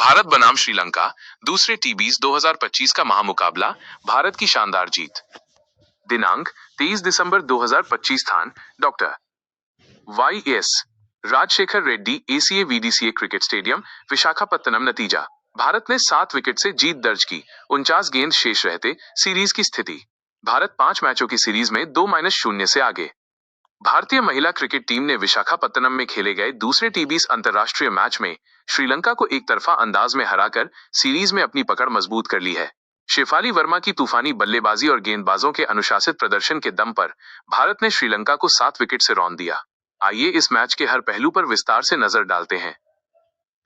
भारत बनाम श्रीलंका दूसरे टी20 2025 का महामुकाबला, भारत की शानदार जीत। दिनांक 23 दिसंबर 2025। स्थान doctor Y S. Rajasekhara Reddy ACA VDCA cricket stadium, Visakhapatnam. नतीजा, भारत ने 7 विकेट से जीत दर्ज की। 49 गेंद शेष रहते। सीरीज की स्थिति, भारत 5 मैचों की सीरीज में 2-0 से आगे। भारतीय महिला क्रिकेट टीम ने विशाखापत्तनम में खेले गए दूसरे टी20 अंतर्राष्ट्रीय मैच में श्रीलंका को एक तरफा अंदाज में हराकर सीरीज में अपनी पकड़ मजबूत कर ली है। शेफाली वर्मा की तूफानी बल्लेबाजी और गेंदबाजों के अनुशासित प्रदर्शन के दम पर भारत ने श्रीलंका को 7 विकेट से रौंद दिया। आइए इस मैच के हर पहलू पर विस्तार से नजर डालते हैं।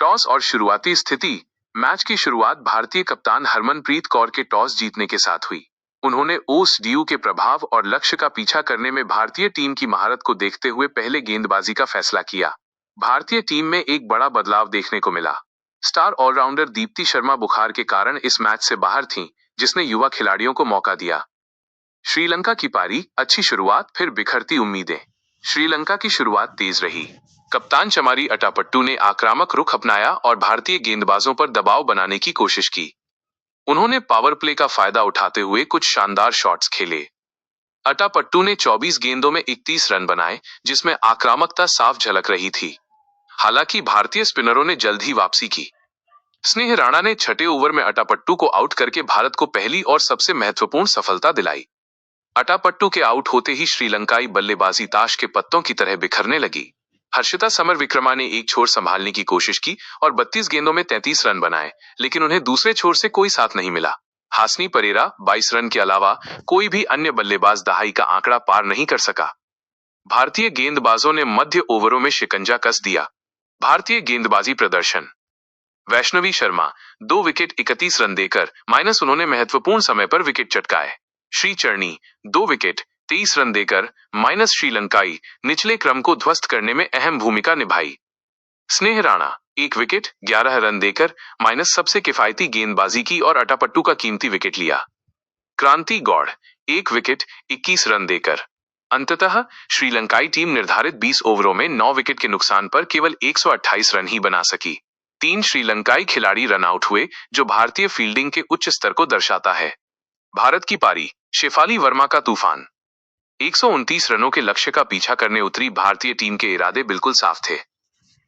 टॉस और शुरुआती स्थिति। मैच की शुरुआत भारतीय कप्तान हरमनप्रीत कौर के टॉस जीतने के साथ हुई। उन्होंने ओस-ड्यू के प्रभाव और लक्ष्य का पीछा करने में भारतीय टीम की महारत को देखते हुए पहले गेंदबाजी का फैसला किया। भारतीय टीम में एक बड़ा बदलाव देखने को मिला। स्टार ऑलराउंडर दीप्ति शर्मा बुखार के कारण इस मैच से बाहर थीं, जिसने युवा खिलाड़ियों को मौका दिया। श्रीलंका की पारी, अच्छी शुरुआत फिर बिखरती उम्मीदें। श्रीलंका की शुरुआत तेज रही। कप्तान चमारी अटापट्टू ने आक्रामक रुख अपनाया और भारतीय गेंदबाजों पर दबाव बनाने की कोशिश की। उन्होंने पावर प्ले का फायदा उठाते हुए कुछ शानदार शॉट्स खेले। अटापट्टू ने 24 गेंदों में 31 रन बनाए, जिसमें आक्रामकता साफ झलक रही थी। हालांकि भारतीय स्पिनरों ने जल्द ही वापसी की। स्नेह राणा ने छठे ओवर में अटापट्टू को आउट करके भारत को पहली और सबसे महत्वपूर्ण सफलता दिलाई। अटापट्टू के आउट होते ही श्रीलंकाई बल्लेबाजी ताश के पत्तों की तरह बिखरने लगी। हर्षिता समरविक्रमा ने एक छोर संभालने की कोशिश की और 32 गेंदों में 33 रन बनाए, लेकिन उन्हें दूसरे छोर से कोई साथ नहीं मिला। हासनी परेरा 22 रन के अलावा कोई भी अन्य बल्लेबाज दहाई का आंकड़ा पार नहीं कर सका। भारतीय गेंदबाजों ने मध्य ओवरों में शिकंजा कस दिया। भारतीय गेंदबाजी प्रदर्शन। वैष्णवी शर्मा 2 विकेट 31 रन देकर माइनस, उन्होंने महत्वपूर्ण समय पर विकेट चटकाए। श्री चरणी 2 विकेट 23 रन देकर माइनस, श्रीलंकाई निचले क्रम को ध्वस्त करने में अहम भूमिका निभाई। स्नेह राणा 1 विकेट 11 रन देकर माइनस, सबसे किफायती गेंदबाजी की और अटापट्टू का कीमती विकेट लिया। क्रांति गौड़ 1 विकेट 21 रन देकर। अंततः श्रीलंकाई टीम निर्धारित 20 ओवरों में 9 विकेट के नुकसान पर केवल 128 रन ही बना सकी। 3 श्रीलंकाई खिलाड़ी रन आउट हुए, जो भारतीय फील्डिंग के उच्च स्तर को दर्शाता है। भारत की पारी, शेफाली वर्मा का तूफान। 129 रनों के लक्ष्य का पीछा करने उतरी भारतीय टीम के इरादे बिल्कुल साफ थे।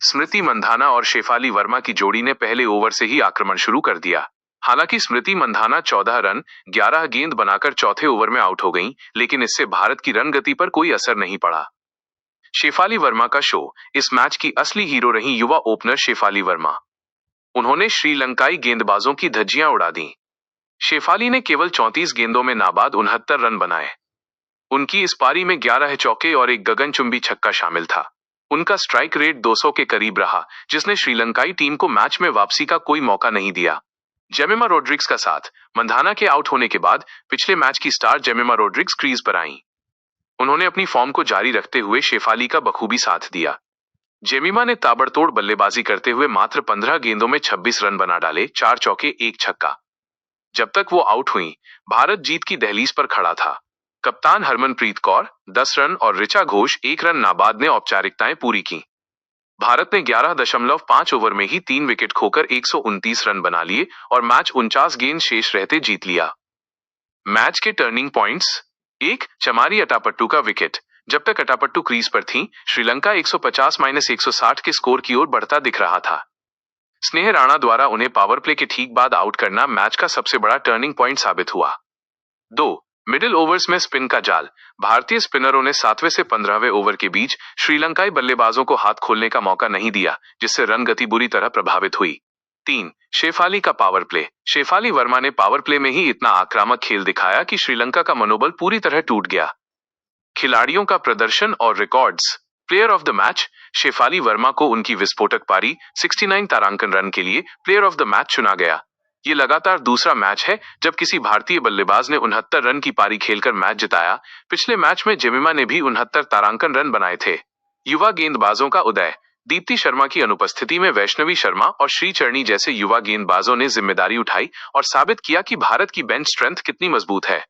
स्मृति मंधाना और शेफाली वर्मा की जोड़ी ने पहले ओवर से ही आक्रमण शुरू कर दिया। हालांकि स्मृति मंधाना 14 रन 11 गेंद बनाकर चौथे ओवर में आउट हो गईं, लेकिन इससे भारत की रन गति पर कोई असर नहीं पड़ा। शेफाली वर्मा का शो। इस मैच की असली हीरो रही युवा ओपनर शेफाली वर्मा। उन्होंने श्रीलंकाई गेंदबाजों की धज्जियां उड़ा दी। शेफाली ने केवल 34 गेंदों में नाबाद 69 रन बनाए। उनकी इस पारी में 11 चौके और एक गगनचुंबी छक्का शामिल था। उनका स्ट्राइक रेट 200 के करीब रहा, जिसने श्रीलंकाई टीम को मैच में वापसी का कोई मौका नहीं दिया। जेमिमा रोड्रिग्स का साथ। मंधाना के आउट होने के बाद पिछले मैच की स्टार जेमिमा रोड्रिग्स क्रीज पर आईं। उन्होंने अपनी फॉर्म को जारी रखते हुए शेफाली का बखूबी साथ दिया। जेमिमा ने ताबड़तोड़ बल्लेबाजी करते हुए मात्र 15 गेंदों में 26 रन बना डाले, 4 चौके 1 छक्का। जब तक वो आउट हुई, भारत जीत की दहलीज पर खड़ा था। कप्तान हरमनप्रीत कौर 10 रन और ऋचा घोष 1 रन नाबाद ने औपचारिकताएं पूरी की। भारत ने 11.5 ओवर में ही 3 विकेट खोकर 129 रन बना लिए और मैच 49 गेंद शेष रहते जीत लिया। मैच के टर्निंग पॉइंट्स। 1. चमारी अटापट्टू का विकेट। जब तक अटापट्टू क्रीज पर थीं, श्रीलंका 150-160 के स्कोर की ओर बढ़ता दिख रहा था। स्नेह राणा द्वारा उन्हें पावर प्ले के ठीक बाद आउट करना मैच का सबसे बड़ा टर्निंग पॉइंट साबित हुआ। 2. मिडिल ओवर्स में स्पिन का जाल। भारतीय स्पिनरों ने 7वें से 15वें ओवर के बीच श्रीलंकाई बल्लेबाजों को हाथ खोलने का मौका नहीं दिया, जिससे रन गति बुरी तरह प्रभावित हुई। 3. शेफाली का पावर प्ले। शेफाली वर्मा ने पावर प्ले में ही इतना आक्रामक खेल दिखाया कि श्रीलंका का मनोबल पूरी तरह टूट गया। खिलाड़ियों का प्रदर्शन और records. Player of the match. Shefali Verma को उनकी विस्फोटक पारी 69 तारांकन रन के लिए प्लेयर ऑफ द मैच चुना गया। ये लगातार दूसरा मैच है जब किसी भारतीय बल्लेबाज ने 69 रन की पारी खेलकर मैच जिताया। पिछले मैच में जेमिमा ने भी 69 तारांकन रन बनाए थे। युवा गेंदबाजों का उदय। दीप्ति शर्मा की अनुपस्थिति में वैष्णवी शर्मा और श्री चरणी जैसे युवा गेंदबाजों ने जिम्मेदारी उठाई और साबित किया कि भारत की बेंच स्ट्रेंथ कितनी मजबूत है।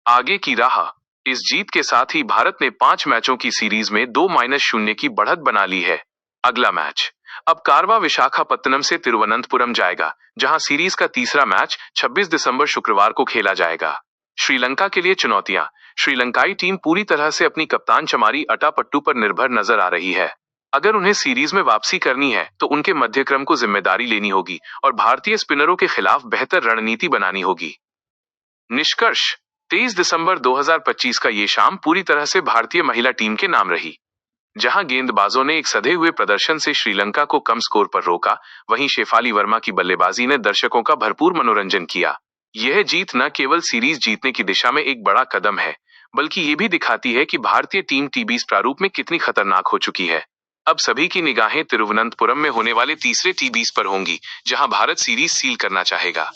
आगे की राह। इस जीत के साथ ही भारत ने 5 मैचों की सीरीज में 2-0 की बढ़त बना ली है। अगला मैच अब कारवा विशाखापत्तनम से तिरुवनंतपुरम जाएगा, जहां सीरीज का तीसरा मैच 26 दिसंबर शुक्रवार को खेला जाएगा। श्रीलंका के लिए चुनौतियां। श्रीलंकाई टीम पूरी तरह से अपनी कप्तान चमारी अटापट्टू पर निर्भर नजर आ रही है। अगर उन्हें सीरीज में वापसी करनी है तो उनके मध्यक्रम को जिम्मेदारी लेनी होगी और भारतीय स्पिनरों के खिलाफ बेहतर रणनीति बनानी होगी। निष्कर्ष: 23 दिसंबर 2025 का ये शाम पूरी तरह से भारतीय महिला टीम के नाम रही। जहां गेंदबाजों ने एक सधे हुए प्रदर्शन से श्रीलंका को कम स्कोर पर रोका, वहीं शेफाली वर्मा की बल्लेबाजी ने दर्शकों का भरपूर मनोरंजन किया। यह जीत न केवल सीरीज जीतने की दिशा में एक बड़ा कदम है, बल्कि ये भी दिखाती है कि भारतीय टीम टी20 प्रारूप में कितनी खतरनाक हो चुकी है। अब सभी की निगाहें तिरुवनंतपुरम में होने वाले तीसरे टी20 पर होंगी, जहां भारत सीरीज सील करना चाहेगा।